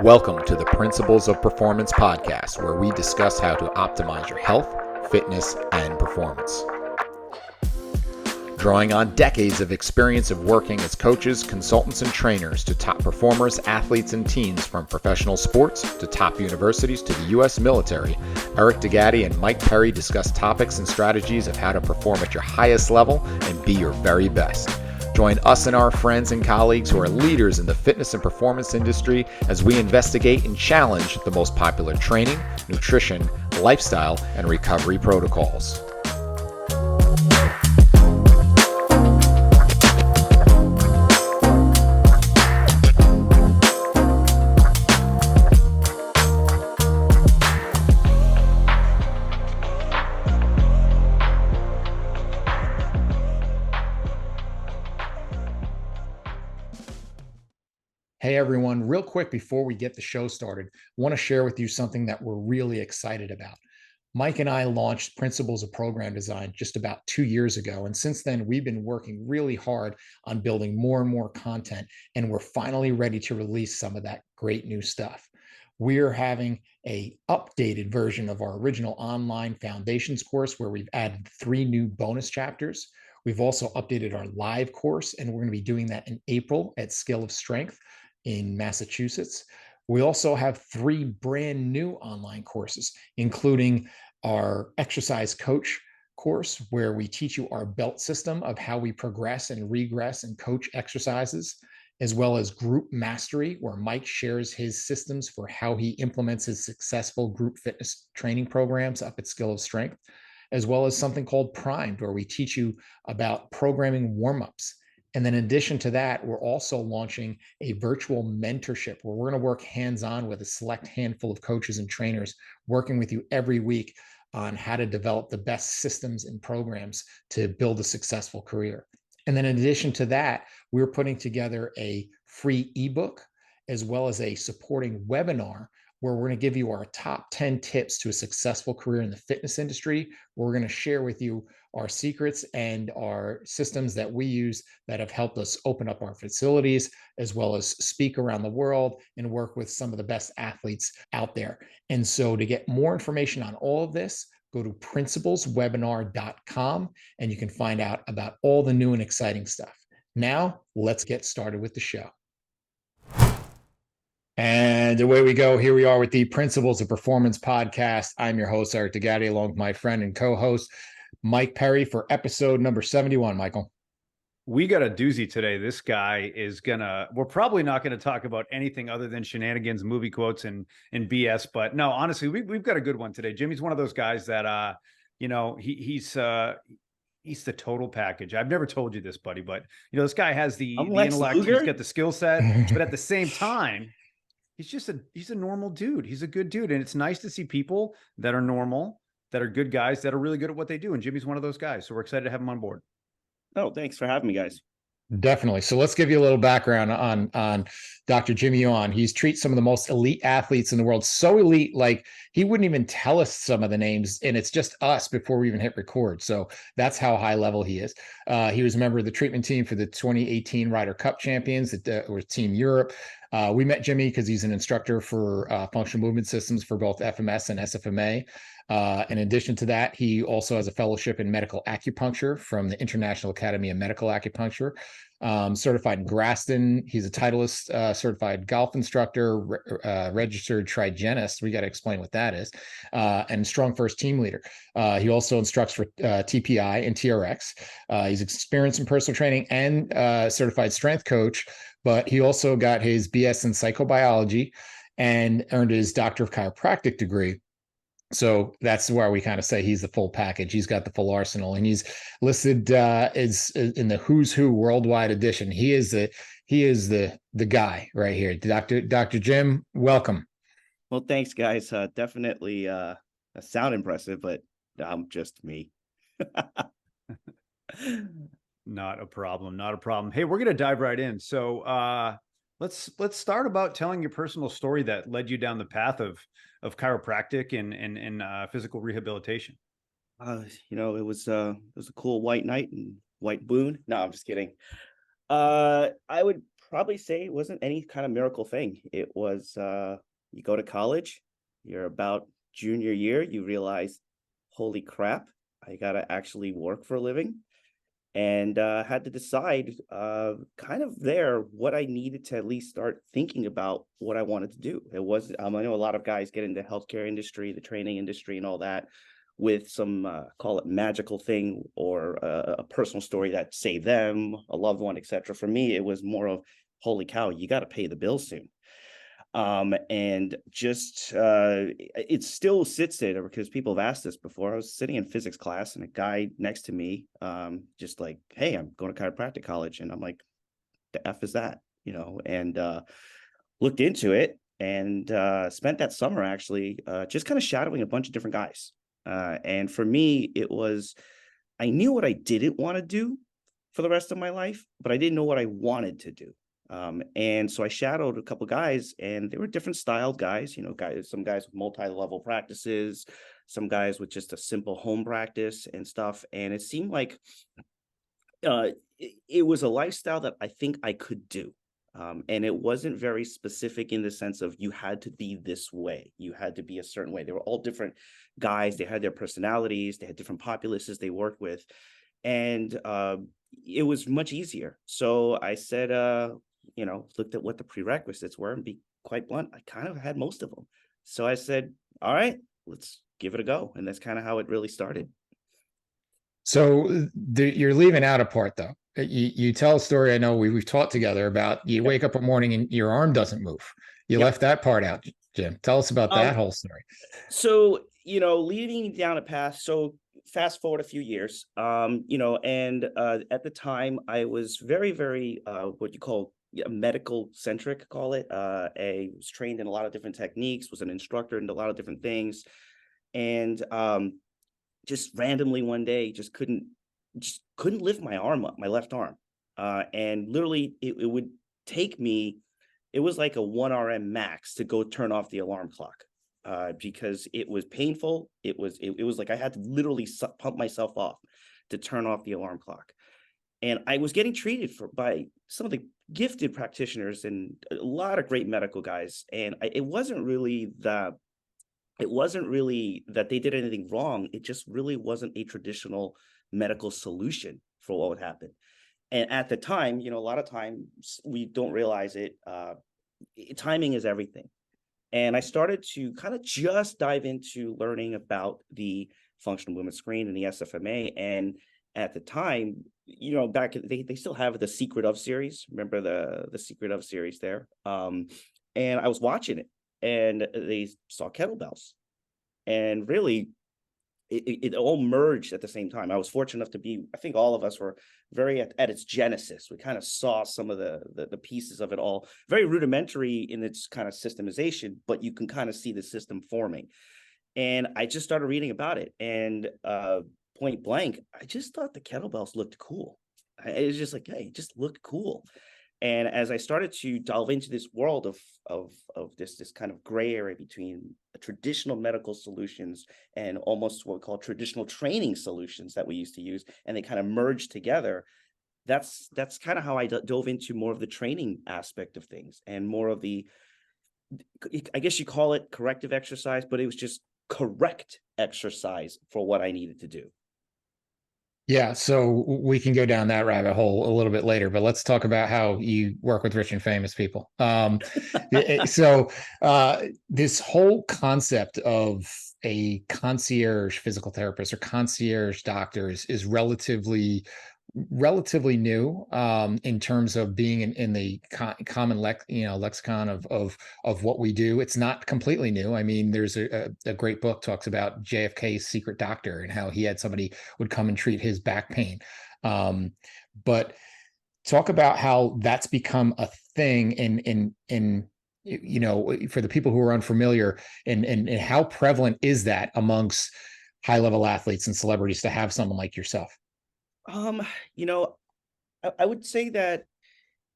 Welcome to the Principles of Performance podcast, where we discuss how to optimize your health, fitness, and performance. Drawing on decades of experience of working as coaches, consultants, and trainers to top performers, athletes, and teams from professional sports to top universities to the U.S. military, Eric DeGatti and Mike Perry discuss topics and strategies of how to perform at your highest level and be your very best. Join us and our friends and colleagues who are leaders in the fitness and performance industry as we investigate and challenge the most popular training, nutrition, lifestyle, and recovery protocols. Hey everyone, real quick before we get the show started, I want to share with you something that we're really excited about. Mike and I launched Principles of Program Design just about 2 years ago. And since then, we've been working really hard on building more and more content. And we're finally ready to release some of that great new stuff. We're having a updated version of our original online foundations course where we've added 3 new bonus chapters. We've also updated our live course, and we're going to be doing that in April at Skill of Strength in Massachusetts. We also have 3 brand new online courses, including our exercise coach course, where we teach you our belt system of how we progress and regress and coach exercises, as well as group mastery, where Mike shares his systems for how he implements his successful group fitness training programs up at Skill of Strength, as well as something called Primed, where we teach you about programming warm-ups. And then in addition to that, we're also launching a virtual mentorship where we're going to work hands-on with a select handful of coaches and trainers working with you every week on how to develop the best systems and programs to build a successful career. And then in addition to that, we're putting together a free ebook as well as a supporting webinar where we're going to give you our top 10 tips to a successful career in the fitness industry. We're going to share with you our secrets and our systems that we use that have helped us open up our facilities, as well as speak around the world and work with some of the best athletes out there. And so to get more information on all of this, go to principleswebinar.com and you can find out about all the new and exciting stuff. Now, let's get started with the show. And away we go. Here we are with the Principles of Performance podcast. I'm your host, Eric DeGatti, along with my friend and co-host, Mike Perry, for episode number 71, Michael. We got a doozy today. This guy is we're probably not going to talk about anything other than shenanigans, movie quotes, and BS. But no, honestly, we've got a good one today. Jimmy's one of those guys that, he's the total package. I've never told you this, buddy, but this guy has the intellect. Luger? He's got the skill set, but at the same time, he's a normal dude. He's a good dude. And it's nice to see people that are normal, that are good guys, that are really good at what they do. And Jimmy's one of those guys. So we're excited to have him on board. Oh, thanks for having me, guys. Definitely. So let's give you a little background on Dr. Jimmy Yuan. He's treats some of the most elite athletes in the world. So elite, like he wouldn't even tell us some of the names, and it's just us before we even hit record. So that's how high level he is. He was a member of the treatment team for the 2018 Ryder Cup champions that was Team Europe. We met Jimmy because he's an instructor for functional movement systems for both FMS and SFMA. In addition to that, he also has a fellowship in medical acupuncture from the International Academy of Medical Acupuncture. Certified in Graston. He's a Titleist certified golf instructor, registered Trigenist. We got to explain what that is. And StrongFirst Team Leader. He also instructs for TPI and TRX. He's experienced in personal training and certified strength coach, but he also got his BS in psychobiology and earned his Doctor of Chiropractic degree. So that's where we kind of say he's the full package. He's got the full arsenal, and he's listed as in the Who's Who Worldwide Edition. He is the guy right here. Dr. Jim, welcome. Well, thanks, guys. Definitely sound impressive, but I'm just me. Not a problem. Not a problem. Hey, we're gonna dive right in. So let's start about telling your personal story that led you down the path of chiropractic and physical rehabilitation. It was a cool white night in White Boone. No, I'm just kidding. I would probably say it wasn't any kind of miracle thing. It was you go to college, you're about junior year, you realize, holy crap, I gotta actually work for a living. And had to decide kind of there what I needed to at least start thinking about what I wanted to do. It was I know a lot of guys get into the healthcare industry, the training industry, and all that with some call it magical thing or a personal story that saved them, a loved one, etc. For me, it was more of holy cow, you got to pay the bills soon. And just it still sits there because people have asked this before. I was sitting in physics class and a guy next to me just like, hey, I'm going to chiropractic college. And I'm like, the F is that, and looked into it and spent that summer actually just kind of shadowing a bunch of different guys. And for me, it was, I knew what I didn't want to do for the rest of my life, but I didn't know what I wanted to do. And so I shadowed a couple guys, and they were different styled guys, some guys with multi-level practices, some guys with just a simple home practice and stuff. And it seemed like it was a lifestyle that I think I could do. And it wasn't very specific in the sense of you had to be this way. You had to be a certain way. They were all different guys. They had their personalities. They had different populaces they worked with. And it was much easier. So I said, looked at what the prerequisites were, and be quite blunt, I kind of had most of them. So I said, all right, let's give it a go. And that's kind of how it really started. So you're leaving out a part though. You tell a story. I know we've talked together about you wake up a morning and your arm doesn't move. You left that part out, Jim. Tell us about that whole story. So, leading down a path. So fast forward a few years, and at the time I was very, very, what you call medical centric, call it. I was trained in a lot of different techniques, was an instructor in a lot of different things. And just randomly one day, just couldn't lift my arm up, my left arm. And literally it would take me, it was like a 1 RM max to go turn off the alarm clock. Because it was painful. It was like I had to literally pump myself off to turn off the alarm clock. And I was getting treated by some of the gifted practitioners and a lot of great medical guys. And it wasn't really that they did anything wrong. It just really wasn't a traditional medical solution for what would happen. And at the time, a lot of times we don't realize it. Timing is everything. And I started to kind of just dive into learning about the functional movement screen and the SFMA. And at the time, back they still have the Secret of series. Remember the Secret of series there? And I was watching it, and they saw kettlebells, and really, it all merged at the same time. I was fortunate enough to be, I think all of us were very at its genesis. We kind of saw some of the pieces of it all, very rudimentary in its kind of systemization, but you can kind of see the system forming. And I just started reading about it, and point blank, I just thought the kettlebells looked cool. It was just like, hey, it just looked cool. And as I started to delve into this world of this kind of gray area between traditional medical solutions and almost what we call traditional training solutions that we used to use, and they kind of merged together, that's kind of how I dove into more of the training aspect of things and more of the, I guess you call it corrective exercise, but it was just correct exercise for what I needed to do. Yeah, so we can go down that rabbit hole a little bit later, but let's talk about how you work with rich and famous people. So this whole concept of a concierge physical therapist or concierge doctors is relatively new in terms of being in the common lexicon of what we do. It's not completely new. I mean, there's a great book talks about JFK's secret doctor and how he had somebody would come and treat his back pain. But talk about how that's become a thing in for the people who are unfamiliar, and how prevalent is that amongst high level athletes and celebrities to have someone like yourself? I would say that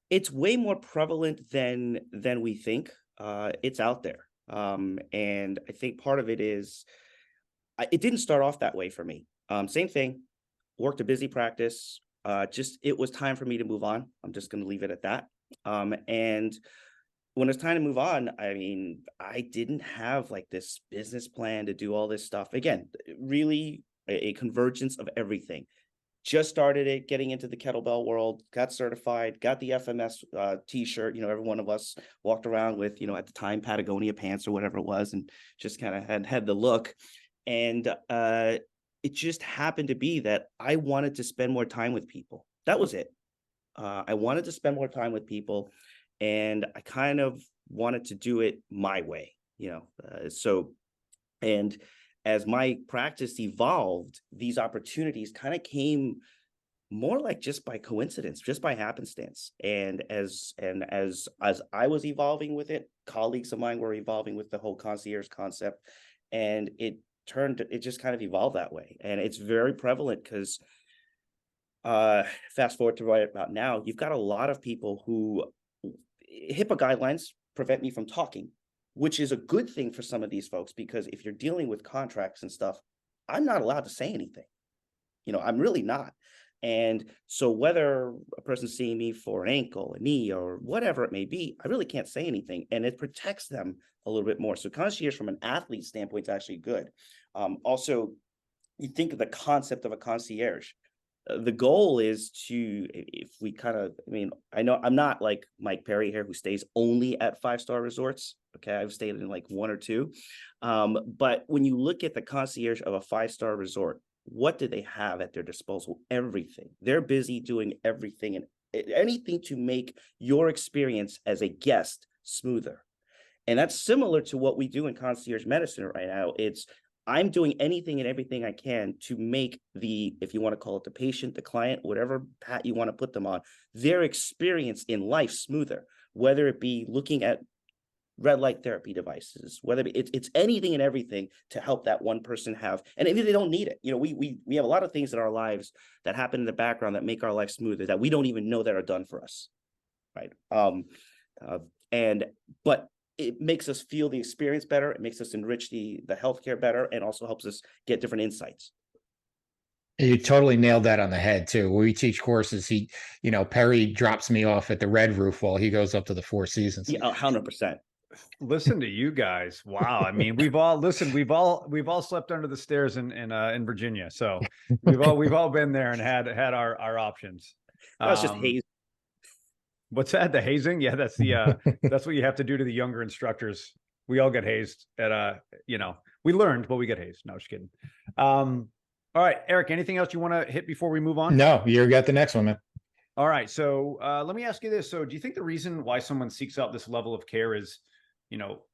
it's way more prevalent than we think. It's out there. And I think part of it is it didn't start off that way for me. Same thing, worked a busy practice. Just it was time for me to move on. I'm just going to leave it at that. And when it's time to move on, I mean, I didn't have like this business plan to do all this stuff. Again, really a convergence of everything. Just started it, getting into the kettlebell world, got certified, got the FMS t-shirt. Every one of us walked around with, at the time, Patagonia pants or whatever it was, and just kind of had the look. And it just happened to be that I wanted to spend more time with people. That was it. I wanted to spend more time with people, and I kind of wanted to do it my way, and as my practice evolved, these opportunities kind of came more like just by coincidence, just by happenstance. And as I was evolving with it, colleagues of mine were evolving with the whole concierge concept, and it just kind of evolved that way. And it's very prevalent because fast forward to right about now, you've got a lot of people who HIPAA guidelines prevent me from talking, which is a good thing for some of these folks, because if you're dealing with contracts and stuff, I'm not allowed to say anything. I'm really not. And so whether a person's seeing me for an ankle, a knee, or whatever it may be, I really can't say anything, and it protects them a little bit more. So concierge from an athlete standpoint is actually good. Also, you think of the concept of a concierge. The goal is to, if we I know I'm not like Mike Perry here, who stays only at 5-star resorts. Okay, I've stayed in like 1 or 2. But when you look at the concierge of a 5-star resort, what do they have at their disposal? Everything. They're busy doing everything and anything to make your experience as a guest smoother. And that's similar to what we do in concierge medicine right now. I'm doing anything and everything I can to make if you want to call it the patient, the client, whatever hat you want to put them on, their experience in life smoother, whether it be looking at red light therapy devices, whether it's anything and everything to help that one person have, and maybe they don't need it. We have a lot of things in our lives that happen in the background that make our life smoother that we don't even know that are done for us, right? But it makes us feel the experience better. It makes us enrich the healthcare better, and also helps us get different insights. You totally nailed that on the head too. When we teach courses, Perry drops me off at the Red Roof while he goes up to the Four Seasons. Yeah, 100%. Listen to you guys. Wow. I mean, we've all slept under the stairs in Virginia. So we've all been there and had our options. That's just haze. What's that? The hazing? Yeah, that's that's what you have to do to the younger instructors. We all get hazed at we learned, but we get hazed. No, just kidding. All right, Eric, anything else you want to hit before we move on? No, you got the next one, man. All right. So let me ask you this. So do you think the reason why someone seeks out this level of care is,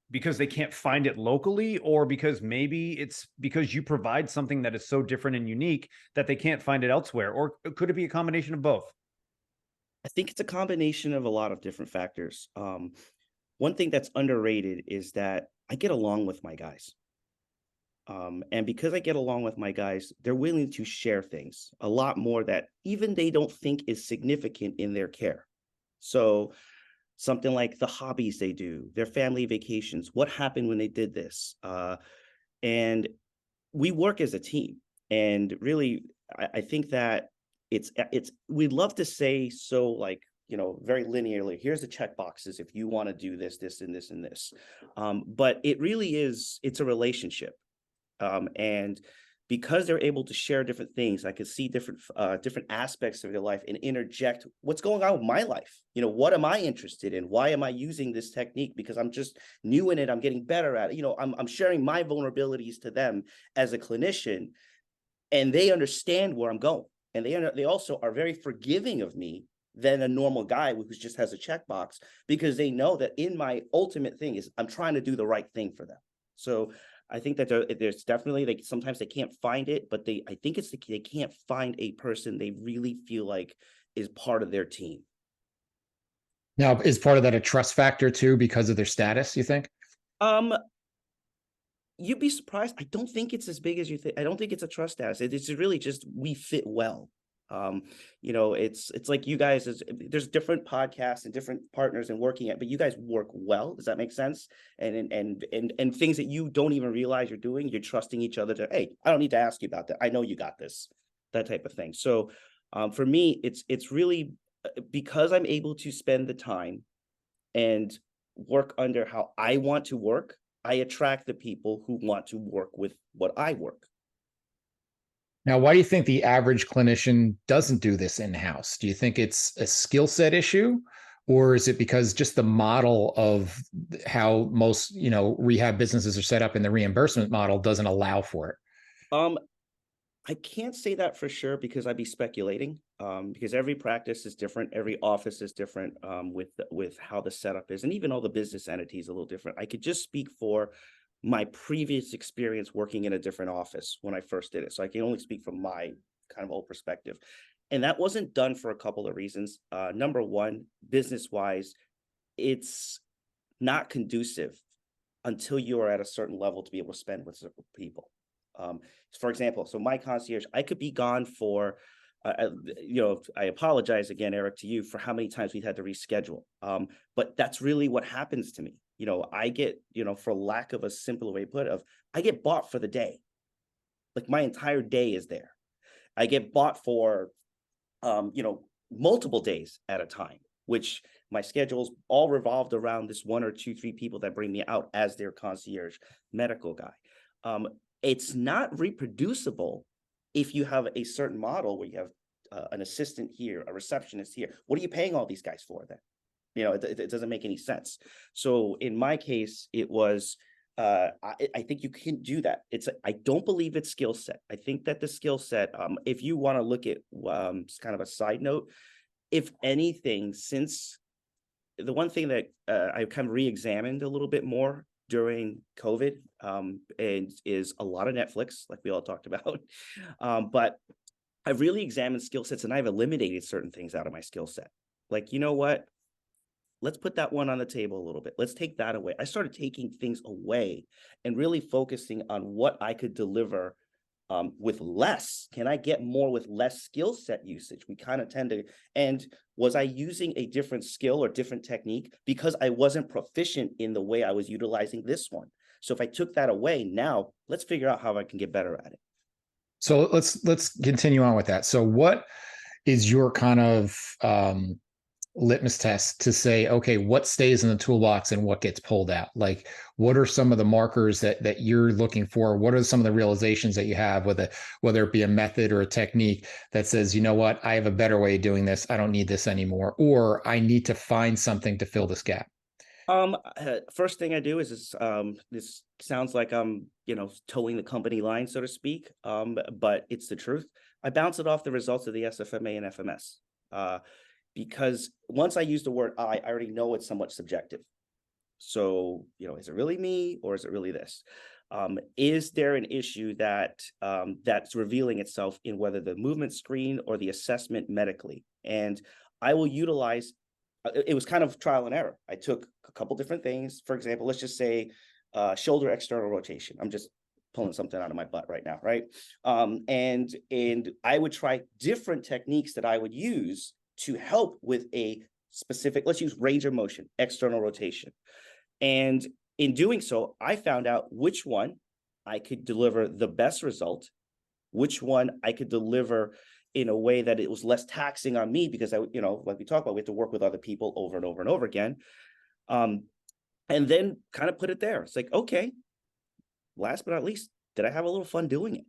because they can't find it locally, or because maybe it's because you provide something that is so different and unique that they can't find it elsewhere? Or could it be a combination of both? I think it's a combination of a lot of different factors. One thing that's underrated is that I get along with my guys. And because I get along with my guys, they're willing to share things a lot more that even they don't think is significant in their care. So something like the hobbies they do, their family vacations, what happened when they did this. And we work as a team. And really, I think that we'd love to say so, like, very linearly, here's the check boxes if you want to do this, this, and this, and this. But it really is, it's a relationship. And because they're able to share different things, I could see different aspects of their life and interject what's going on with my life. What am I interested in? Why am I using this technique? Because I'm just new in it. I'm getting better at it. I'm sharing my vulnerabilities to them as a clinician, and they understand where I'm going. And they also are very forgiving of me than a normal guy who just has a checkbox, because they know that in my ultimate thing is I'm trying to do the right thing for them. So I think that there's definitely, sometimes they can't find it, but I think they can't find a person they really feel like is part of their team. Now, is part of that a trust factor too, because of their status, you think? You'd be surprised. I don't think it's as big as you think. I don't think it's a trust status. It's really just we fit well. It's like you guys, there's different podcasts and different partners and working at, but you guys work well. Does that make sense? And things that you don't even realize you're doing, you're trusting each other to, hey, I don't need to ask you about that. I know you got this, that type of thing. So for me, it's really because I'm able to spend the time and work under how I want to work, I attract the people who want to work with what I work. Now, why do you think the average clinician doesn't do this in-house? Do you think it's a skill set issue, or is it because just the model of how most, rehab businesses are set up in the reimbursement model doesn't allow for it? I can't say that for sure because I'd be speculating. Because every practice is different, every office is different, with how the setup is, and even all the business entities a little different. I could just speak for my previous experience working in a different office when I first did it. So I can only speak from my kind of old perspective. And that wasn't done for a couple of reasons. Number one, business-wise, it's not conducive until you are at a certain level to be able to spend with certain people. For example, so my concierge, I could be gone for, I apologize again, Eric, to you for how many times we've had to reschedule. But that's really what happens to me. I get, for lack of a simpler way to put it, I get bought for the day. Like my entire day is there. I get bought for, multiple days at a time, which my schedules all revolved around this 1 or 2, 3 people that bring me out as their concierge medical guy. It's not reproducible if you have a certain model where you have an assistant here, a receptionist here. What are you paying all these guys for then? It doesn't make any sense. So in my case, it was, I think you can do that. I don't believe it's skill set. I think that the skill set, if you want to look at kind of a side note, if anything, since the one thing that I kind of re-examined a little bit more during COVID, and is a lot of Netflix, like we all talked about. But I've really examined skill sets and I've eliminated certain things out of my skill set. Like, you know what? Let's put that one on the table a little bit. Let's take that away. I started taking things away and really focusing on what I could deliver with less. Can I get more with less skill set usage? We kind of tend to, and was I using a different skill or different technique because I wasn't proficient in the way I was utilizing this one? So if I took that away, now let's figure out how I can get better at it. So let's continue on with that. So what is your kind of litmus test to say, okay, what stays in the toolbox and what gets pulled out? Like, what are some of the markers that you're looking for? What are some of the realizations that you have, whether it be a method or a technique that says, you know what, I have a better way of doing this. I don't need this anymore, or I need to find something to fill this gap? First thing I do is this sounds like I'm, towing the company line, so to speak. But it's the truth. I bounce it off the results of the SFMA and FMS. Because once I use the word I already know it's somewhat subjective. So, is it really me or is it really this? Is there an issue that's revealing itself in whether the movement screen or the assessment medically? And I will utilize, it was kind of trial and error. I took a couple different things. For example, let's just say shoulder external rotation. I'm just pulling something out of my butt right now, right? And I would try different techniques that I would use to help with a specific, let's use range of motion, external rotation. And in doing so, I found out which one I could deliver the best result, which one I could deliver in a way that it was less taxing on me because like we talked about, we have to work with other people over and over and over again. And then kind of put it there. It's like, okay, last but not least, did I have a little fun doing it?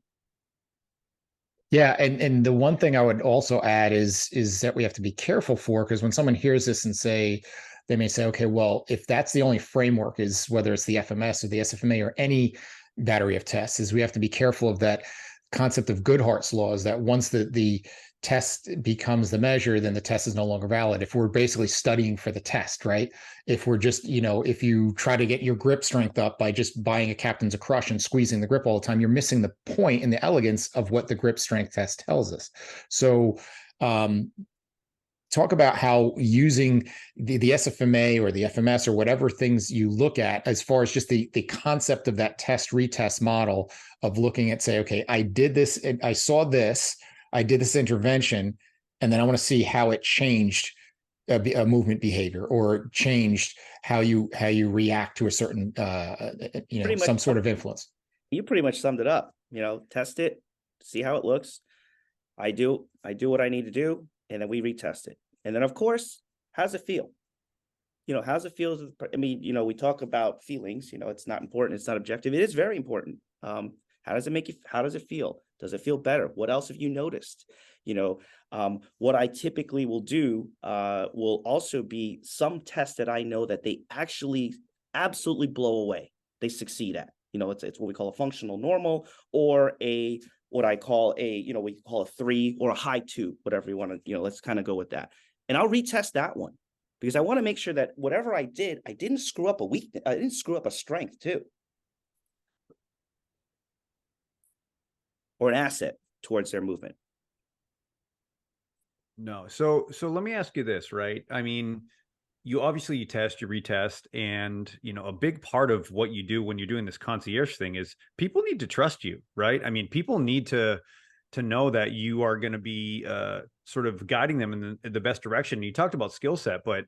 Yeah, and the one thing I would also add is that we have to be careful for, because when someone hears this and they may say, okay, well, if that's the only framework, is whether it's the FMS or the SFMA or any battery of tests, is we have to be careful of that concept of Goodhart's law, is that once the test becomes the measure, then the test is no longer valid. If we're basically studying for the test, right? If we're just, if you try to get your grip strength up by just buying a Captain's Crush and squeezing the grip all the time, you're missing the point and the elegance of what the grip strength test tells us. So talk about how using the SFMA or the FMS or whatever things you look at, as far as just the concept of that test retest model of looking at, say, okay, I did this, I saw this, I did this intervention, and then I want to see how it changed a movement behavior or changed how you react to a certain some sort of influence. You pretty much summed it up. Test it, see how it looks. I do what I need to do, and then we retest it. And then, of course, how's it feel? How's it feel? I mean, we talk about feelings, it's not important. It's not objective. It is very important. How does it make you? How does it feel? Does it feel better? What else have you noticed? What I typically will do will also be some tests that I know that they actually absolutely blow away. They succeed at. It's what we call a functional normal, or what I call we call a 3 or a high 2, whatever you want to, let's kind of go with that. And I'll retest that one, because I want to make sure that whatever I did, I didn't screw up a weakness. I didn't screw up a strength too, or an asset towards their movement. No. So let me ask you this, right? I mean, you test, you retest, and a big part of what you do when you're doing this concierge thing is people need to trust you, right? I mean, people need to know that you are going to be sort of guiding them in the best direction. You talked about skill set, but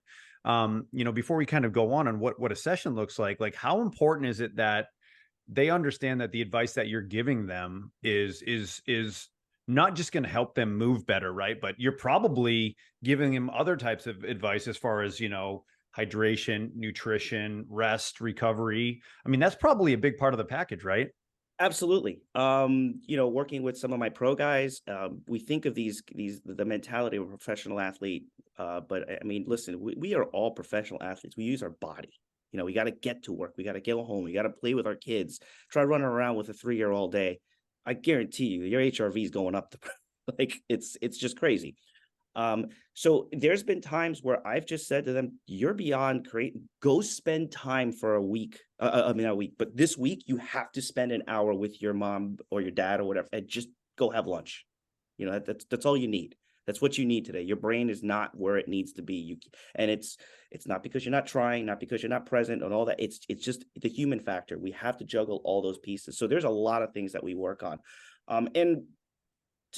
before we kind of go on what a session looks like how important is it that they understand that the advice that you're giving them is not just going to help them move better, right? But you're probably giving them other types of advice as far as, hydration, nutrition, rest, recovery. I mean, that's probably a big part of the package, right? Absolutely. Working with some of my pro guys, we think of the mentality of a professional athlete. But I mean, listen, we are all professional athletes. We use our body. We got to get to work. We got to get home. We got to play with our kids. Try running around with a 3-year all day. I guarantee you, your HRV is going up. Like it's just crazy. So there's been times where I've just said to them, "You're beyond great. Go spend time for a week. Not a week, but this week you have to spend an hour with your mom or your dad or whatever, and just go have lunch. That's all you need. That's what you need today. Your brain is not where it needs to be. And it's not because you're not trying, not because you're not present and all that. It's just the human factor. We have to juggle all those pieces. So there's a lot of things that we work on. And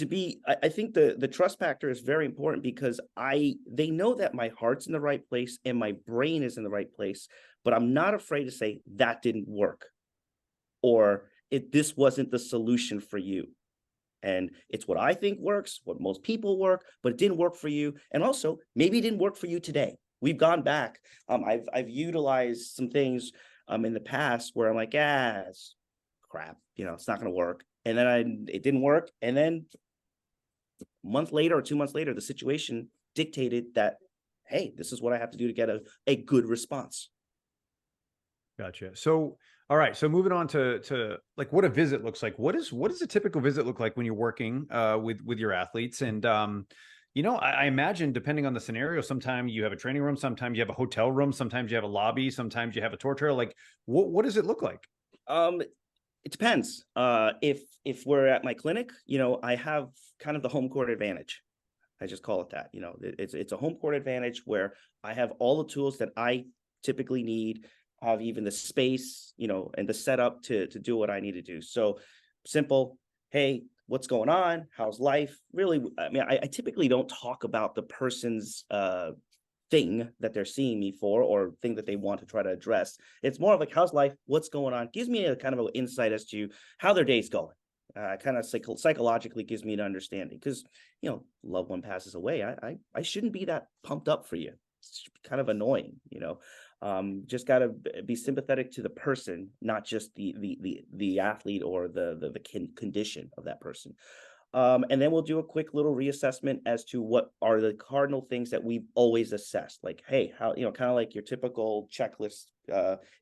I think the trust factor is very important, because they know that my heart's in the right place and my brain is in the right place, but I'm not afraid to say that didn't work, or this wasn't the solution for you. And it's what I think works, what most people work, but it didn't work for you. And also, maybe it didn't work for you today. We've gone back. I've utilized some things in the past where I'm like, it's crap, it's not going to work. And then it didn't work. And then a month later or 2 months later, the situation dictated that, hey, this is what I have to do to get a good response. Gotcha. So, all right. So moving on to like what a visit looks like. What does a typical visit look like when you're working with your athletes? And I imagine, depending on the scenario, sometimes you have a training room, sometimes you have a hotel room, sometimes you have a lobby, sometimes you have a tour trail. Like what does it look like? It depends. If we're at my clinic, I have kind of the home court advantage. I just call it that. It's a home court advantage where I have all the tools that I typically need, have even the space, and the setup to do what I need to do. So simple. Hey, what's going on? How's life? Really, I mean, I typically don't talk about the person's thing that they're seeing me for, or thing that they want to try to address. It's more of like, how's life? What's going on? Gives me a kind of an insight as to how their day's going. Kind of psychologically gives me an understanding, because loved one passes away. I shouldn't be that pumped up for you. It's kind of annoying. Just got to be sympathetic to the person, not just the athlete or the condition of that person. And then we'll do a quick little reassessment as to what are the cardinal things that we've always assessed. Like, hey, how, kind of like your typical checklist.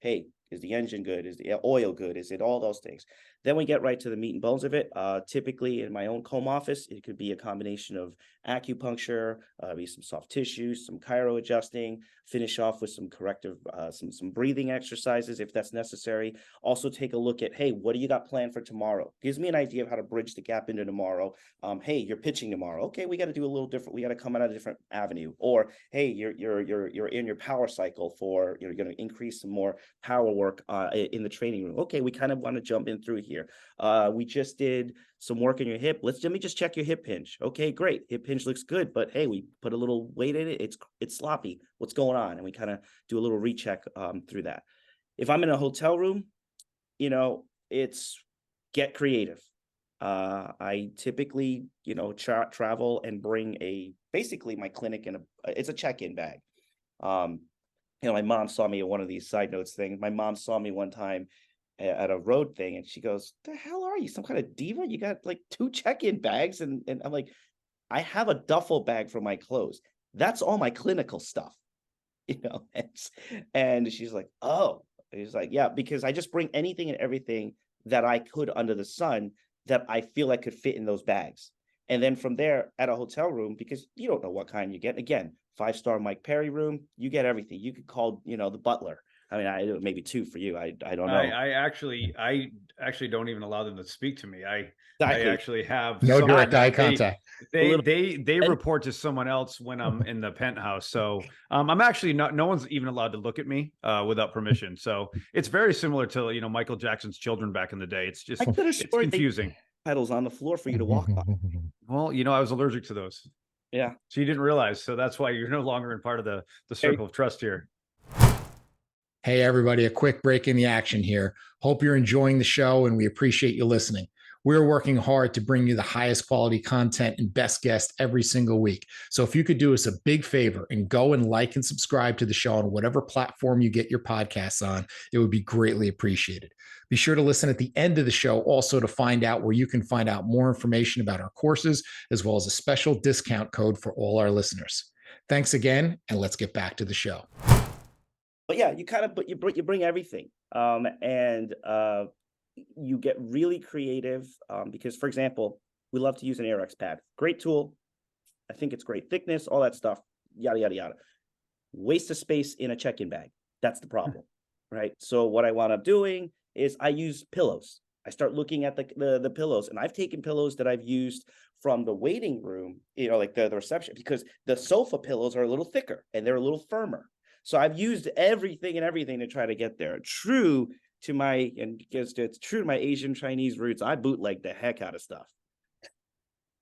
Hey, is the engine good? Is the oil good? Is it all those things? Then we get right to the meat and bones of it. Typically in my own home office, it could be a combination of acupuncture, be some soft tissues, some chiro adjusting, finish off with some corrective, some breathing exercises if that's necessary. Also take a look at, hey, what do you got planned for tomorrow? Gives me an idea of how to bridge the gap into tomorrow. Hey, you're pitching tomorrow. Okay, we got to do a little different. We got to come out of a different avenue. Or hey, you're in your power cycle for, you're going to increase some more power work in the training room. Okay, we kind of want to jump in through here. We just did some work in your hip. Let me just check your hip hinge. Okay, great. Hip hinge looks good, but hey, we put a little weight in it. It's sloppy. What's going on? And we kind of do a little recheck through that. If I'm in a hotel room, it's get creative. I typically, travel and bring basically my clinic it's a check-in bag. My mom saw me at one of these side notes things. My mom saw me one time at a road thing, and she goes, "The hell are you? Some kind of diva? You got like 2 check-in bags?" And I'm like, "I have a duffel bag for my clothes. That's all my clinical stuff." And she's like, "Oh." He's like, "Yeah, because I just bring anything and everything that I could under the sun that I feel like could fit in those bags." And then from there at a hotel room, because you don't know what kind you get. Again, 5-star Mike Perry room, you get everything. You could call, the butler. I mean, maybe 2 for you. I don't know. I actually don't even allow them to speak to me. I Exactly. actually have No someone direct eye that contact. they report to someone else when I'm in the penthouse. So I'm actually no one's even allowed to look at me without permission. So it's very similar to Michael Jackson's children back in the day. It's just it's confusing. Pedals on the floor for you to walk on. Well, I was allergic to those. Yeah. So you didn't realize. So that's why you're no longer in part of the circle of trust here. Hey, everybody, a quick break in the action here. Hope you're enjoying the show and we appreciate you listening. We're working hard to bring you the highest quality content and best guests every single week. So if you could do us a big favor and go and like and subscribe to the show on whatever platform you get your podcasts on, it would be greatly appreciated. Be sure to listen at the end of the show also to find out where you can find out more information about our courses, as well as a special discount code for all our listeners. Thanks again, and let's get back to the show. But yeah, you bring everything, and you get really creative, because, for example, we love to use an AirX pad. Great tool. I think it's great thickness, all that stuff, yada, yada, yada. Waste of space in a check-in bag. That's the problem, right? So what I wound up doing is I use pillows. I start looking at the pillows, and I've taken pillows that I've used from the waiting room, like the reception, because the sofa pillows are a little thicker and they're a little firmer. So I've used everything to try to get there. True to my Asian Chinese roots, I bootleg the heck out of stuff.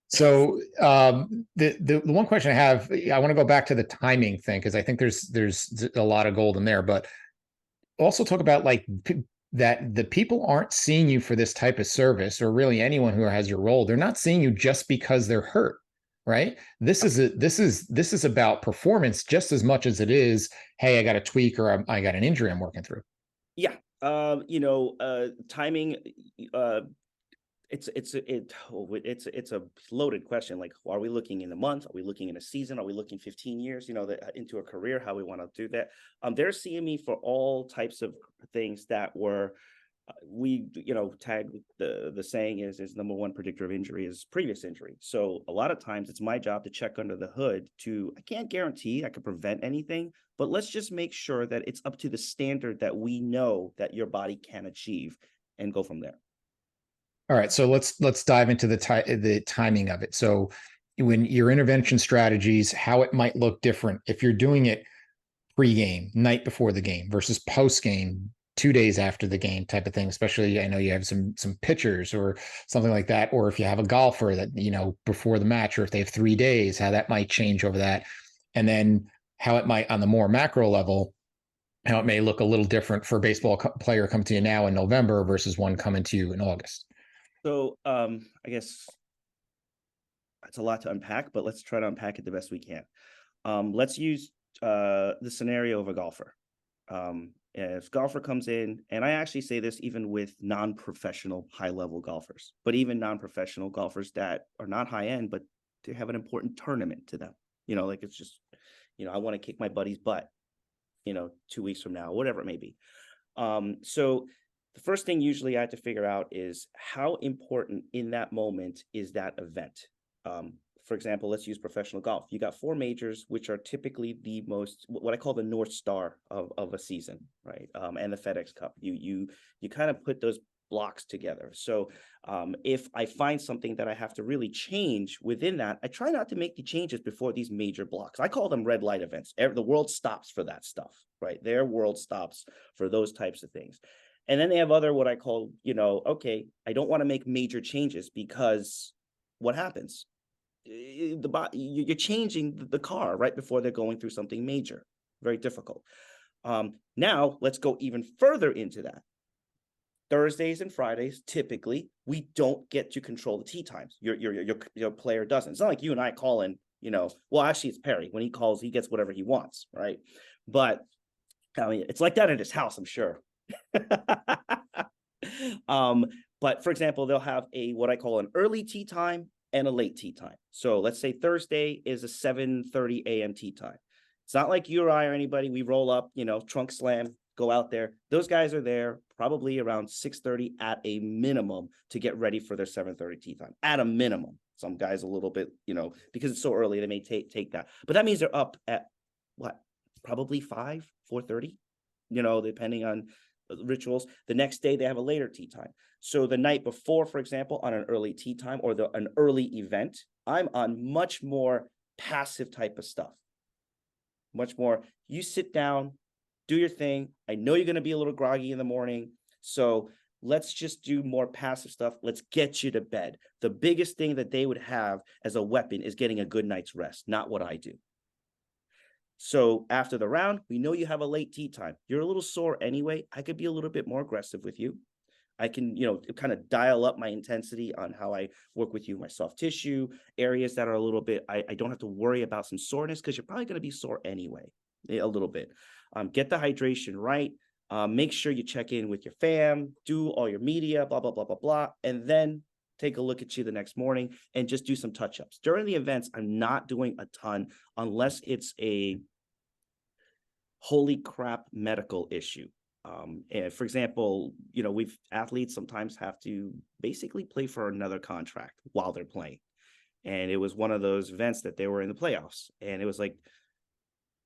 So the one question I have, I want to go back to the timing thing, because I think there's a lot of gold in there, but also talk about that the people aren't seeing you for this type of service, or really anyone who has your role. They're not seeing you just because they're hurt. Right. This is about performance just as much as it is, hey, I got a tweak or I got an injury I'm working through. Yeah. Timing, it's a loaded question. Like, are we looking in a month? Are we looking in a season? Are we looking 15 years, into a career, how we want to do that? They're seeing me for all types of things that were, we tag the saying is number one predictor of injury is previous injury. So a lot of times it's my job to check under the hood I can't guarantee I can prevent anything, but let's just make sure that it's up to the standard that we know that your body can achieve, and go from there. All right, so let's dive into the timing of it. So when your intervention strategies, how it might look different if you're doing it pre-game, night before the game, versus post-game, 2 days after the game type of thing. Especially, I know you have some pitchers or something like that, or if you have a golfer that before the match, or if they have 3 days, how that might change over that, and then how it might on the more macro level, how it may look a little different for a baseball player coming to you now in November versus one coming to you in August. So I guess it's a lot to unpack, but let's try to unpack it the best we can. Let's use the scenario of a golfer. If golfer comes in, and I actually say this even with non-professional high-level golfers, but even non-professional golfers that are not high-end, but they have an important tournament to them. Like it's just, I want to kick my buddy's butt, 2 weeks from now, whatever it may be. So the first thing usually I have to figure out is how important in that moment is that event. For example, let's use professional golf. You got 4 majors, which are typically the most, what I call the North Star of a season, right? And the FedEx Cup. You kind of put those blocks together. So if I find something that I have to really change within that, I try not to make the changes before these major blocks. I call them red light events. The world stops for that stuff, right? Their world stops for those types of things. And then they have other, what I call, okay, I don't want to make major changes, because what happens? You're changing the car right before they're going through something major. Very difficult. Now let's go even further into that. Thursdays and Fridays, typically, we don't get to control the tee times. Your player doesn't. It's not like you and I call in, well, actually it's Perry. When he calls, he gets whatever he wants, right? But I mean, it's like that at his house, I'm sure. But for example, they'll have what I call an early tee time and a late tee time. So let's say Thursday is a 7:30 a.m. tee time. It's not like you or I or anybody, we roll up, trunk slam, go out there. Those guys are there probably around 6:30 at a minimum to get ready for their 7:30 tee time, at a minimum. Some guys a little bit, because it's so early, they may take that. But that means they're up at what? Probably 4:30, depending on rituals. The next day they have a later tee time. So the night before, for example, on an early tee time or an early event, I'm on much more passive type of stuff. Much more, you sit down, do your thing. I know you're going to be a little groggy in the morning. So let's just do more passive stuff. Let's get you to bed. The biggest thing that they would have as a weapon is getting a good night's rest, not what I do. So after the round, we know you have a late tee time. You're a little sore anyway. I could be a little bit more aggressive with you. I can, kind of dial up my intensity on how I work with you, my soft tissue, areas that are a little bit, I don't have to worry about some soreness because you're probably going to be sore anyway, a little bit. Get the hydration right. Make sure you check in with your fam, do all your media, blah, blah, blah, blah, blah. And then take a look at you the next morning and just do some touch-ups. During the events, I'm not doing a ton unless it's a holy crap medical issue. And for example, athletes sometimes have to basically play for another contract while they're playing. And it was one of those events that they were in the playoffs. And it was like,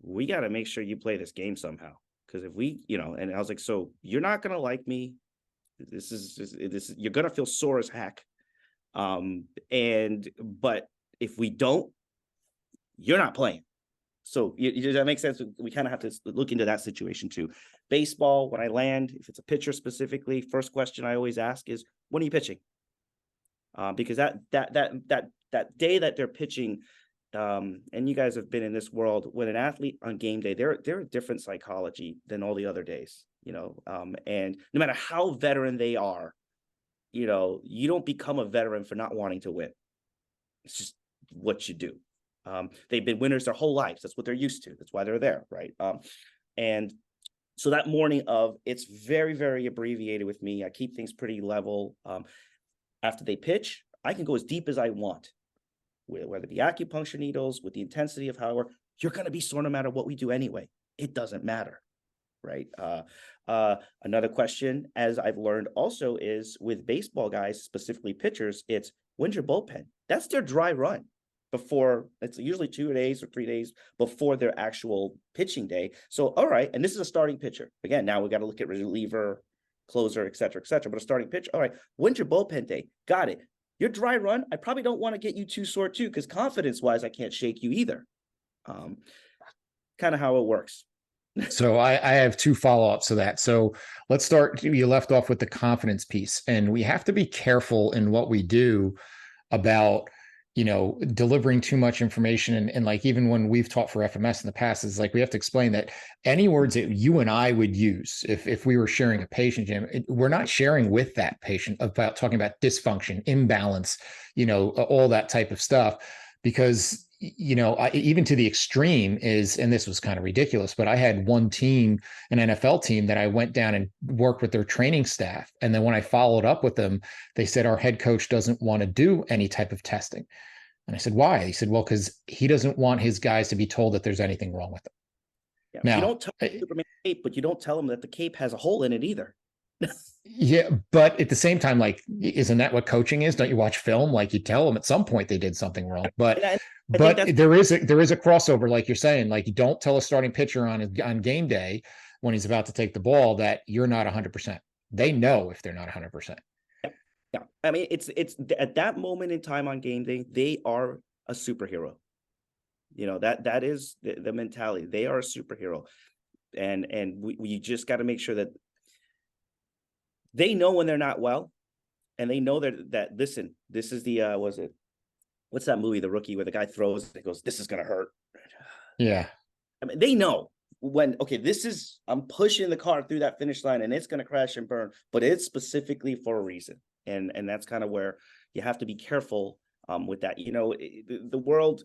we got to make sure you play this game somehow. Because if we, and I was like, so you're not going to like me. This is, you're going to feel sore as heck. But if we don't, you're not playing. So does that make sense? We kind of have to look into that situation too. Baseball, when I land, if it's a pitcher specifically, first question I always ask is, when are you pitching? Because that day that they're pitching, and you guys have been in this world, when an athlete on game day, they're a different psychology than all the other days, and no matter how veteran they are, you don't become a veteran for not wanting to win. It's just what you do. They've been winners their whole lives. That's what they're used to. That's why they're there, right? And so that morning it's very, very abbreviated with me. I keep things pretty level. After they pitch, I can go as deep as I want, whether it be acupuncture needles, with the intensity of how I work. You're going to be sore no matter what we do anyway. It doesn't matter, right? Another question, as I've learned also, is with baseball guys, specifically pitchers, it's, when's your bullpen? That's their dry run. Before, it's usually 2 days or 3 days before their actual pitching day. So, all right, and this is a starting pitcher. Again, now we got to look at reliever, closer, et cetera, but a starting pitcher. All right, when's your bullpen day? Got it. Your dry run, I probably don't want to get you too sore too, because confidence-wise, I can't shake you either. Kind of how it works. So I have two follow-ups to that. So let's start, you left off with the confidence piece, and we have to be careful in what we do about delivering too much information. And like, even when we've taught for FMS in the past, is like, we have to explain that any words that you and I would use, if we were sharing a patient, Jim, we're not sharing with that patient about talking about dysfunction, imbalance, all that type of stuff, because even to the extreme is, and this was kind of ridiculous, but I had one team, an NFL team, that I went down and worked with their training staff. And then when I followed up with them, they said, our head coach doesn't want to do any type of testing. And I said, why? He said, well, because he doesn't want his guys to be told that there's anything wrong with them. Yeah, now, you don't tell Superman cape, but you don't tell them that the cape has a hole in it either. Yeah, but at the same time, like, isn't that what coaching is? Don't you watch film? Like, you tell them at some point they did something wrong. But there is a crossover, like you're saying. Like, you don't tell a starting pitcher on game day when he's about to take the ball that you're not 100%. They know if they're not 100%. Yeah. I mean, it's at that moment in time on game day, they are a superhero. That is the mentality. They are a superhero, and we just got to make sure that they know when they're not well, and they know that listen, this is the what's that movie, The Rookie, where the guy throws and goes, this is gonna hurt. Yeah. I mean, they know when, okay, I'm pushing the car through that finish line and it's going to crash and burn, but it's specifically for a reason. And that's kind of where you have to be careful with that. You know, the world,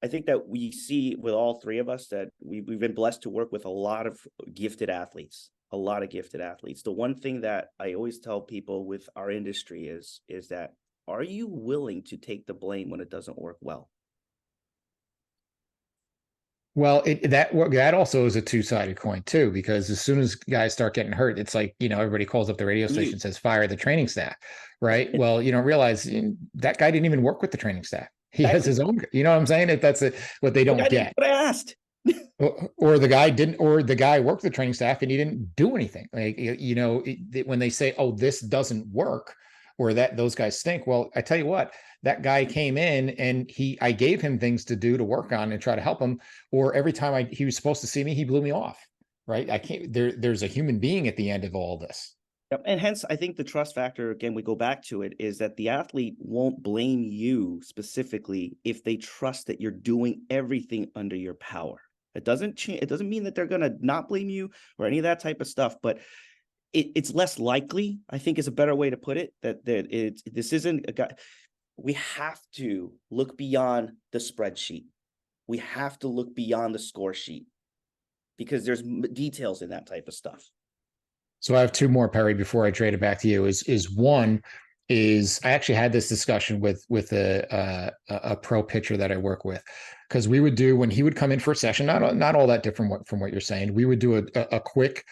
I think that we see with all three of us that we've been blessed to work with a lot of gifted athletes, The one thing that I always tell people with our industry is that, are you willing to take the blame when it doesn't work well? Well, that also is a two-sided coin too, because as soon as guys start getting hurt, it's like, everybody calls up the radio station and says, fire the training staff, right? Well, you don't realize that guy didn't even work with the training staff. He has his own, you know what I'm saying? That's what they don't get. What I asked. Or the guy didn't, or the guy worked the training staff and he didn't do anything. Like, when they say, oh, this doesn't work, or that those guys stink. Well, I tell you what, that guy came in and I gave him things to do to work on and try to help him. Or every time he was supposed to see me, he blew me off. Right. I can't, there's a human being at the end of all this. Yep. And hence, I think the trust factor, again, we go back to it, is that the athlete won't blame you specifically if they trust that you're doing everything under your power. It doesn't change. It doesn't mean that they're going to not blame you or any of that type of stuff, but it's less likely, I think is a better way to put it, that this isn't a guy. We have to look beyond the spreadsheet. We have to look beyond the score sheet, because there's details in that type of stuff. So I have two more, Perry, before I trade it back to you. One is I actually had this discussion with a pro pitcher that I work with, because we would do, when he would come in for a session, not all that different from what you're saying. We would do a quick,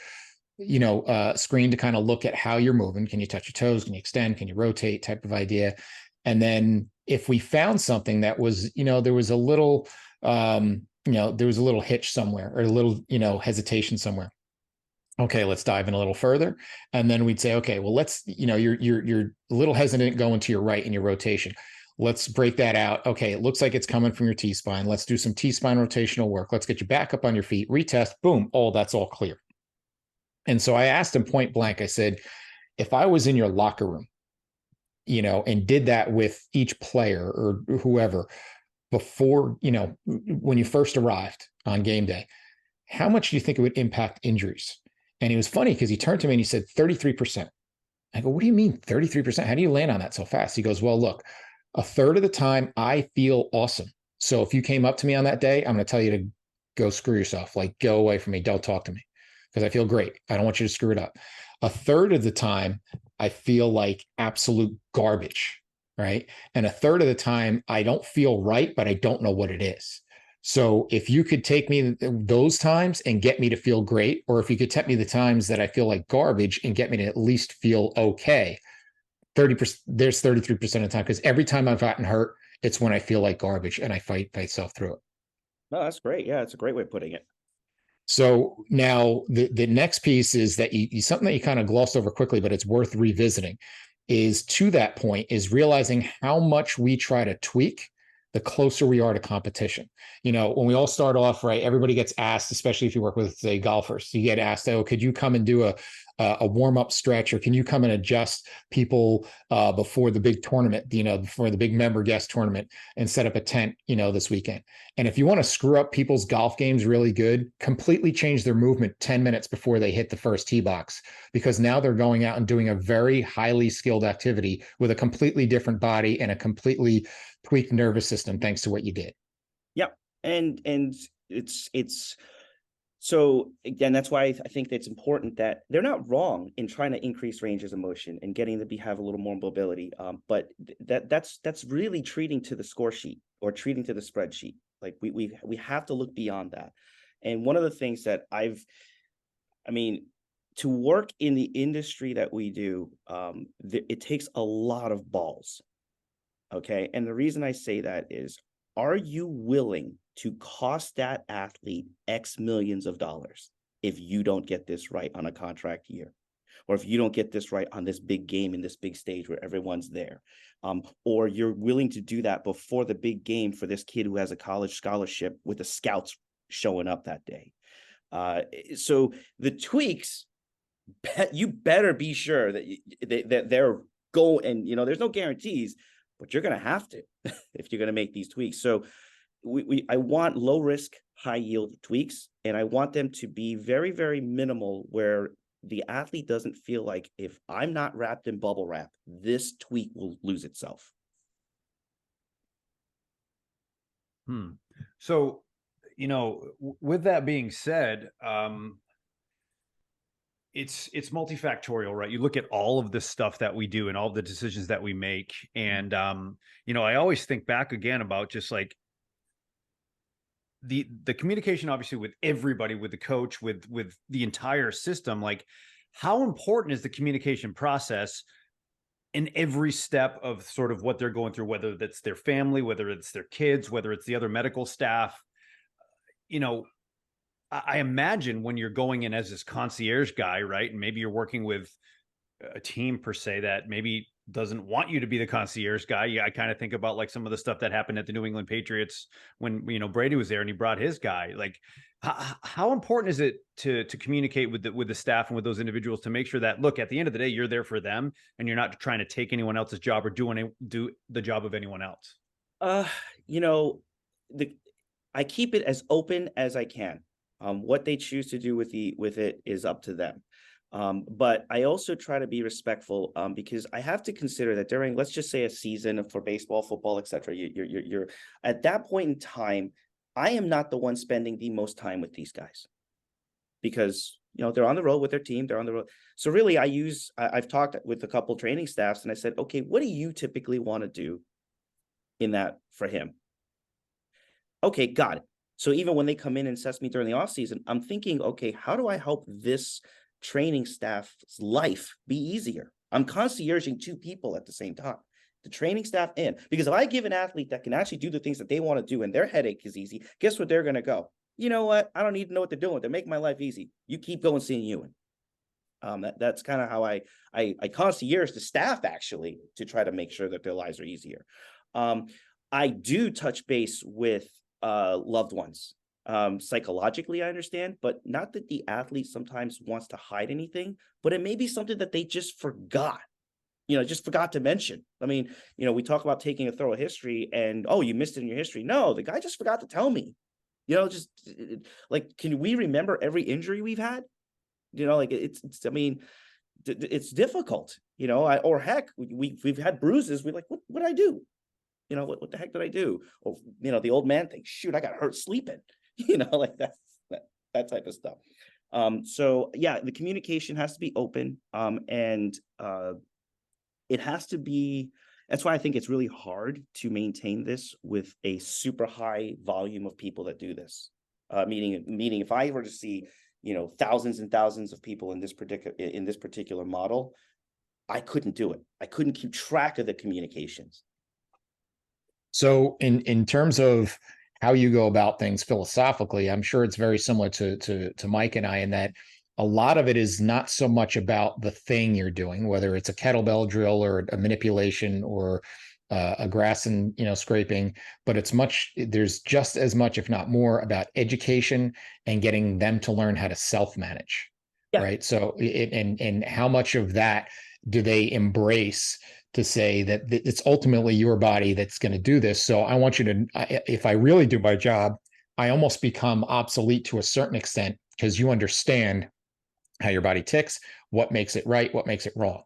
screen to kind of look at how you're moving. Can you touch your toes? Can you extend? Can you rotate? Type of idea. And then if we found something that was, there was a little, there was a little hitch somewhere, or a little, hesitation somewhere. Okay, let's dive in a little further. And then we'd say, okay, well, let's, you're a little hesitant going to your right in your rotation. Let's break that out. Okay, it looks like it's coming from your T-spine. Let's do some T-spine rotational work. Let's get you back up on your feet, retest, boom, that's all clear. And so I asked him point blank, I said, if I was in your locker room, and did that with each player or whoever before, when you first arrived on game day, how much do you think it would impact injuries? And he was funny because he turned to me and he said, 33%. I go, what do you mean 33%? How do you land on that so fast? He goes, well, look, a third of the time I feel awesome. So if you came up to me on that day, I'm going to tell you to go screw yourself. Like, go away from me. Don't talk to me, because I feel great. I don't want you to screw it up. A third of the time, I feel like absolute garbage, right? And a third of the time, I don't feel right, but I don't know what it is. So if you could take me those times and get me to feel great, or if you could take me the times that I feel like garbage and get me to at least feel okay, 30%, there's 33% of the time, because every time I've gotten hurt, it's when I feel like garbage and I fight myself through it. No, that's great. Yeah, it's a great way of putting it. So now the next piece is that something that you kind of glossed over quickly, but it's worth revisiting, is to that point is realizing how much we try to tweak the closer we are to competition. When we all start off, right, everybody gets asked, especially if you work with, say, golfers, you get asked, oh, could you come and do a warm-up stretch, or can you come and adjust people before the big tournament, before the big member guest tournament, and set up a tent, this weekend. And if you want to screw up people's golf games really good, completely change their movement 10 minutes before they hit the first tee box, because now they're going out and doing a very highly skilled activity with a completely different body and a completely tweaked nervous system, thanks to what you did. Yeah. And it's so, again, that's why I think it's important that they're not wrong in trying to increase ranges of motion and getting them to have a little more mobility. But that's really treating to the score sheet or treating to the spreadsheet. Like we have to look beyond that. And one of the things that to work in the industry that we do, it takes a lot of balls. Okay. And the reason I say that is, are you willing to cost that athlete X millions of dollars if you don't get this right on a contract year, or if you don't get this right on this big game in this big stage where everyone's there, or you're willing to do that before the big game for this kid who has a college scholarship with the scouts showing up that day? So the tweaks, you better be sure that they're going, and there's no guarantees, but you're going to have to if you're going to make these tweaks. So I want low risk, high yield tweaks, and I want them to be very, very minimal, where the athlete doesn't feel like, if I'm not wrapped in bubble wrap, this tweak will lose itself. So, with that being said, it's multifactorial, right? You look at all of the stuff that we do and all the decisions that we make. And, I always think back again about just like the communication, obviously, with everybody, with the coach, with the entire system. Like, how important is the communication process in every step of sort of what they're going through, whether that's their family, whether it's their kids, whether it's the other medical staff? I imagine when you're going in as this concierge guy, right? And maybe you're working with a team per se that maybe doesn't want you to be the concierge guy. Yeah, I kind of think about like some of the stuff that happened at the New England Patriots when, Brady was there and he brought his guy. Like, how important is it to communicate with the staff and with those individuals to make sure that, look, at the end of the day, you're there for them and you're not trying to take anyone else's job or do the job of anyone else? I keep it as open as I can. What they choose to do with it is up to them. But I also try to be respectful, because I have to consider that during, let's just say, a season for baseball, football, etc. You're at that point in time, I am not the one spending the most time with these guys, because they're on the road with their team, they're on the road. So really, I've talked with a couple training staffs, and I said, okay, what do you typically want to do in that for him? Okay, got it. So even when they come in and assess me during the off season, I'm thinking, okay, how do I help this training staff's life be easier? I'm concierging two people at the same time, the training staff because if I give an athlete that can actually do the things that they want to do and their headache is easy, guess what they're going to go? You know what? I don't need to know what they're doing. They're making my life easy. You keep going seeing Yuan. That's kind of how I concierge the staff, actually, to try to make sure that their lives are easier. I do touch base with loved ones. Psychologically, I understand, but not that the athlete sometimes wants to hide anything, but it may be something that they just forgot, to mention. I mean, we talk about taking a thorough history and, oh, you missed it in your history. No, the guy just forgot to tell me, just like, can we remember every injury we've had? I mean, it's difficult, or heck, we've had bruises. We're like, what did I do? What the heck did I do? Or, the old man thing, shoot, I got hurt sleeping, like that type of stuff. So yeah, the communication has to be open. And it has to be, that's why I think it's really hard to maintain this with a super high volume of people that do this. Meaning if I were to see, thousands and thousands of people in this particular model, I couldn't do it. I couldn't keep track of the communications. So in terms of how you go about things philosophically, I'm sure it's very similar to Mike and I, in that a lot of it is not so much about the thing you're doing, whether it's a kettlebell drill or a manipulation or a Graston, scraping, but there's just as much, if not more, about education and getting them to learn how to self-manage. Yeah. Right. So and how much of that do they embrace, to say that it's ultimately your body that's going to do this. So I want you to, if I really do my job, I almost become obsolete to a certain extent, because you understand how your body ticks, what makes it right, what makes it wrong.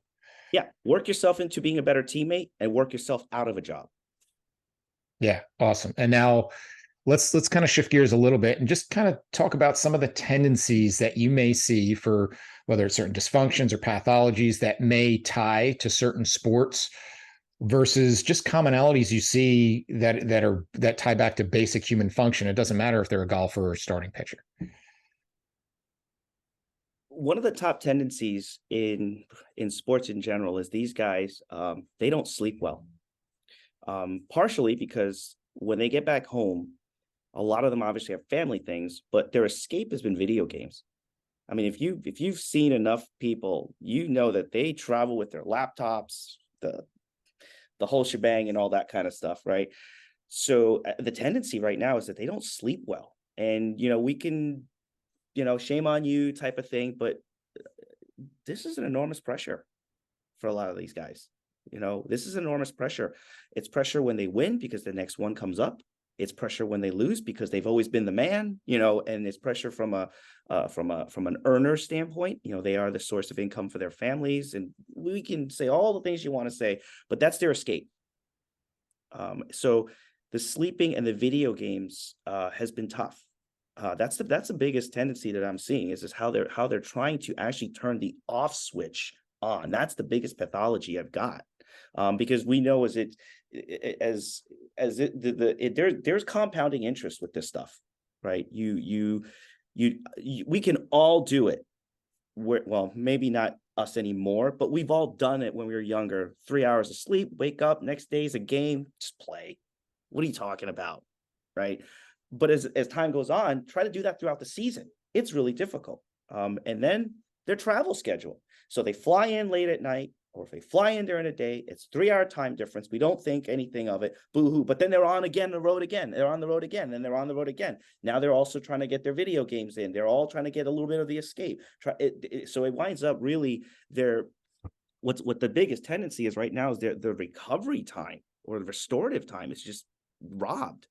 Yeah. Work yourself into being a better teammate and work yourself out of a job. Yeah. Awesome. And now let's kind of shift gears a little bit and just kind of talk about some of the tendencies that you may see, for whether it's certain dysfunctions or pathologies that may tie to certain sports, versus just commonalities you see that tie back to basic human function. It doesn't matter if they're a golfer or a starting pitcher. One of the top tendencies in sports in general is these guys, they don't sleep well. Partially because when they get back home, a lot of them obviously have family things, but their escape has been video games. I mean, if you've seen enough people, that they travel with their laptops, the whole shebang and all that kind of stuff, right? So the tendency right now is that they don't sleep well. And, we can, shame on you type of thing, but this is an enormous pressure for a lot of these guys. This is enormous pressure. It's pressure when they win because the next one comes up. It's pressure when they lose because they've always been the man, and it's pressure from an earner standpoint. They are the source of income for their families, and we can say all the things you want to say, but that's their escape. So the sleeping and the video games has been tough. That's the biggest tendency that I'm seeing is how they're trying to actually turn the off switch on. That's the biggest pathology I've got, because we know there's compounding interest with this stuff, right? We can all do it. Well, maybe not us anymore, but we've all done it when we were younger. 3 hours of sleep, wake up, next day's a game, just play. What are you talking about, right? But as time goes on, try to do that throughout the season. It's really difficult. And then their travel schedule. So they fly in late at night, or if they fly in during the day, it's 3-hour time difference. We don't think anything of it. Boo-hoo. But then they're on again, the road again. They're on the road again, and they're on the road again. Now they're also trying to get their video games in. They're all trying to get a little bit of the escape. So it winds up really what the biggest tendency is right now is the recovery time or the restorative time is just robbed.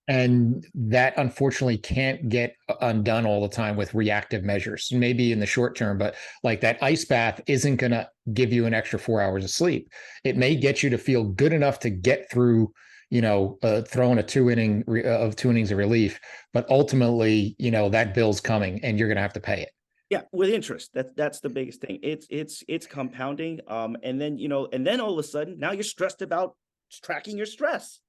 And that unfortunately can't get undone all the time with reactive measures, maybe in the short term, but like that ice bath isn't going to give you an extra 4 hours of sleep. It may get you to feel good enough to get through, throwing two innings of relief, but ultimately, that bill's coming and you're going to have to pay it. Yeah, with interest. That's the biggest thing. It's compounding. And then all of a sudden now you're stressed about tracking your stress.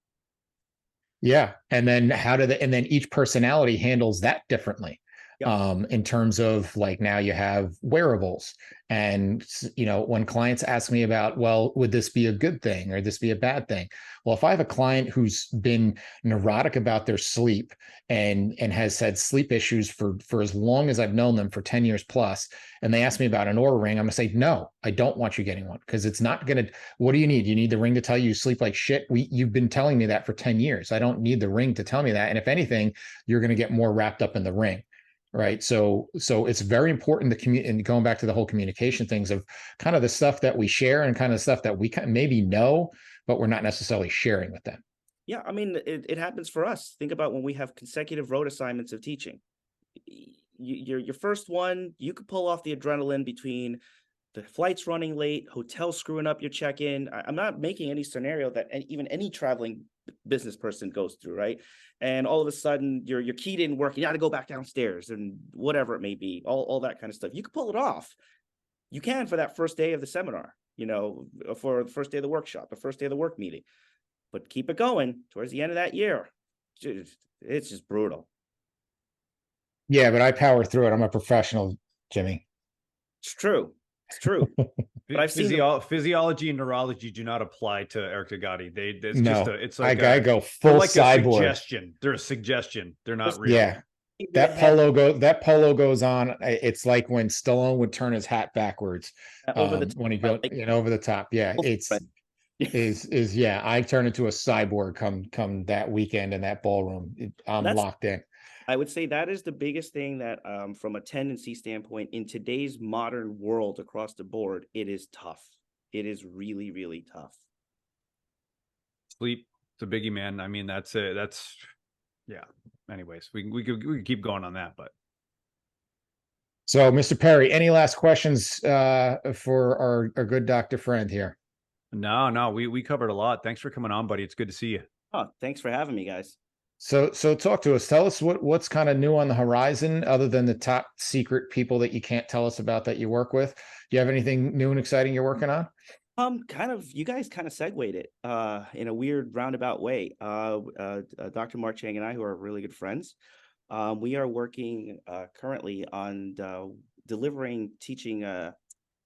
Yeah. And then and then each personality handles that differently. Yep. In terms of like, now you have wearables, and when clients ask me about, well, would this be a good thing or this be a bad thing? Well, if I have a client who's been neurotic about their sleep and has had sleep issues for as long as I've known them, for 10 years plus, and they ask me about an Oura ring, I'm gonna say, no, I don't want you getting one, because it's not gonna. What do you need? You need the ring to tell you sleep like shit? You've been telling me that for 10 years. I don't need the ring to tell me that. And if anything, you're gonna get more wrapped up in the ring. Right. So it's very important and going back to the whole communication things of kind of the stuff that we share and kind of stuff that we maybe know, but we're not necessarily sharing with them. Yeah. I mean, it happens for us. Think about when we have consecutive road assignments of teaching. Your first one, you could pull off the adrenaline between the flights running late, hotel screwing up your check-in. I'm not making any scenario that even any traveling business person goes through, right? And all of a sudden your key didn't work. You got to go back downstairs and whatever it may be, all that kind of stuff. You can pull it off. You can for that first day of the seminar, for the first day of the workshop, the first day of the work meeting. But keep it going towards the end of that year. It's just brutal. Yeah, but I power through it. I'm a professional, Jimmy. It's true. It's true. But I've seen physiology and neurology do not apply to Eric Degatti. It's like I go full like cyborg. A suggestion. They're a suggestion. They're not real. Yeah. That polo goes on. It's like when Stallone would turn his hat backwards when he goes over the top. Yeah, yeah. I turn into a cyborg come that weekend in that ballroom. I'm locked in. I would say that is the biggest thing that, from a tendency standpoint, in today's modern world across the board, it is tough. It is really, really tough. Sleep, it's a biggie, man. I mean, that's it. Yeah. Anyways, we could keep going on that, but. So, Mr. Perry, any last questions for our good doctor friend here? No, we covered a lot. Thanks for coming on, buddy. It's good to see you. Oh, thanks for having me, guys. So talk to us. Tell us what's kind of new on the horizon, other than the top secret people that you can't tell us about that you work with. Do you have anything new and exciting you're working on? You guys kind of segued it in a weird roundabout way. Dr. Mark Chang and I, who are really good friends, we are working currently on teaching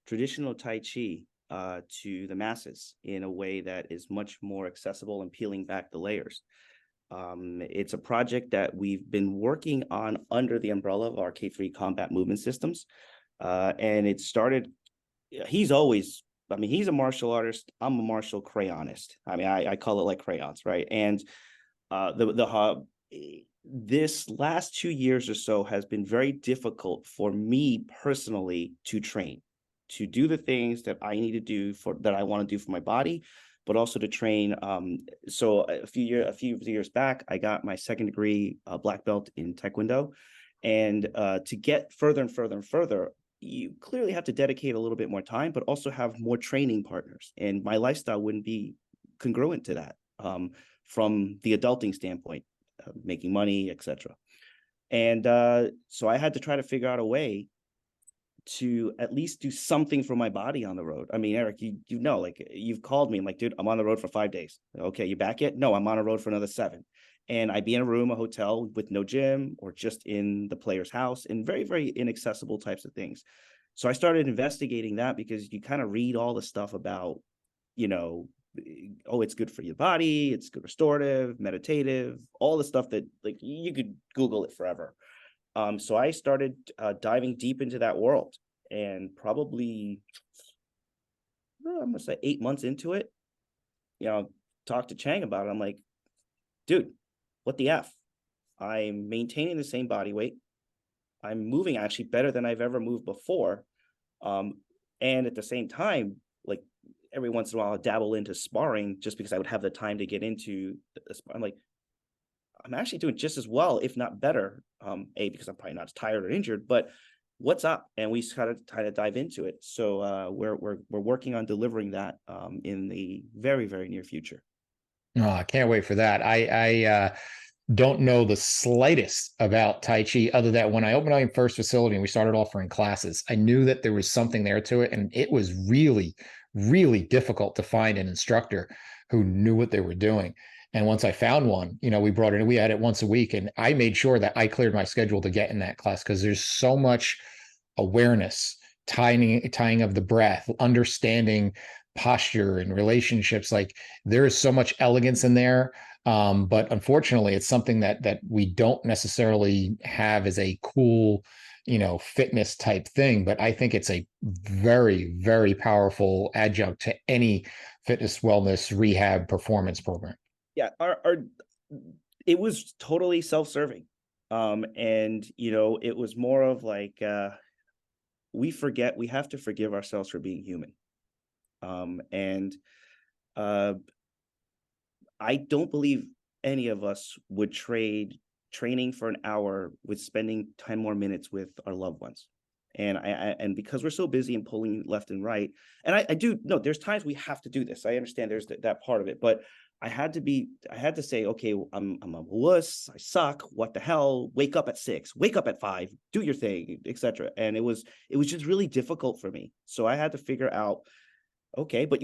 traditional Tai Chi to the masses in a way that is much more accessible and peeling back the layers. It's a project that we've been working on under the umbrella of our K3 combat movement systems. And it started, he's a martial artist. I'm a martial crayonist. I mean, I call it like crayons, right? And this last 2 years or so has been very difficult for me personally to train, to do the things that I need to do that I want to do for my body, but also to train. So a few years back, I got my second degree black belt in Taekwondo, and to get further and further and further, you clearly have to dedicate a little bit more time, but also have more training partners. And my lifestyle wouldn't be congruent to that from the adulting standpoint, making money, etc. And so I had to try to figure out a way to at least do something for my body on the road. I mean, Eric, you know, like you've called me and like, dude, I'm on the road for 5 days. Okay, you back yet? No, I'm on a road for another 7. And I'd be in a room, a hotel with no gym, or just in the player's house, and very, very inaccessible types of things. So I started investigating that, because you kind of read all the stuff about, you know, oh, it's good for your body, it's good restorative, meditative, all the stuff that like you could Google it forever. So I started diving deep into that world, and probably, I'm gonna say 8 months into it, you know, talked to Chang about it. I'm like, dude, what the F? I'm maintaining the same body weight. I'm moving actually better than I've ever moved before. And at the same time, like every once in a while, I'll dabble into sparring just because I would have the time to get into the I'm like, I'm actually doing just as well, if not better. Because I'm probably not as tired or injured, but what's up? And we kind of dive into it. So we're working on delivering that in the very, very near future. Oh, I can't wait for that. I don't know the slightest about Tai Chi, other than when I opened my first facility and we started offering classes, I knew that there was something there to it. And it was really, really difficult to find an instructor who knew what they were doing. And once I found one, you know, we brought it in, we had it once a week, and I made sure that I cleared my schedule to get in that class, because there's so much awareness, tying of the breath, understanding posture and relationships. Like there is so much elegance in there. But unfortunately, it's something that we don't necessarily have as a cool, you know, fitness type thing. But I think it's a very, very powerful adjunct to any fitness, wellness, rehab, performance program. Yeah, it was totally self-serving. And you know, it was more of like we have to forgive ourselves for being human. And I don't believe any of us would trade training for an hour with spending 10 more minutes with our loved ones. And because we're so busy and pulling left and right, and I do know there's times we have to do this. I understand there's that part of it, but I had to say, okay, I'm a wuss, I suck, what the hell? Wake up at 6, wake up at 5, do your thing, etc. And it was just really difficult for me. So I had to figure out, okay, but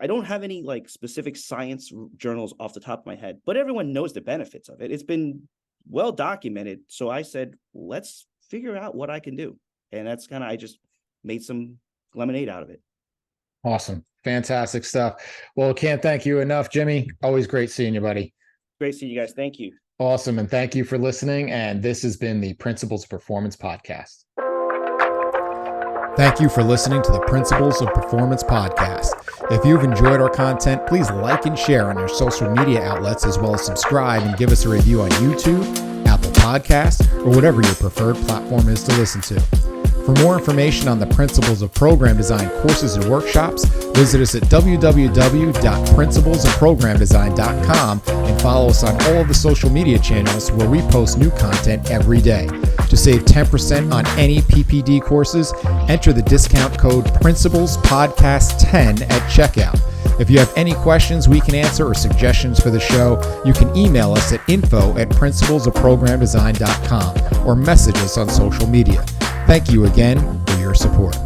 I don't have any like specific science journals off the top of my head, but everyone knows the benefits of it. It's been well documented. So I said, let's figure out what I can do. And that's kind of, I just made some lemonade out of it. Awesome. Fantastic stuff. Well, can't thank you enough, Jimmy. Always great seeing you, buddy. Great seeing you guys. Thank you. Awesome. And thank you for listening. And this has been the Principles of Performance podcast. Thank you for listening to the Principles of Performance podcast. If you've enjoyed our content, please like and share on your social media outlets, as well as subscribe and give us a review on YouTube, Apple Podcasts, or whatever your preferred platform is to listen to. For more information on the Principles of Program Design courses and workshops, visit us at www.principlesofprogramdesign.com and follow us on all of the social media channels where we post new content every day. To save 10% on any PPD courses, enter the discount code PRINCIPLESPODCAST10 at checkout. If you have any questions we can answer or suggestions for the show, you can email us at info@principlesofprogramdesign.com or message us on social media. Thank you again for your support.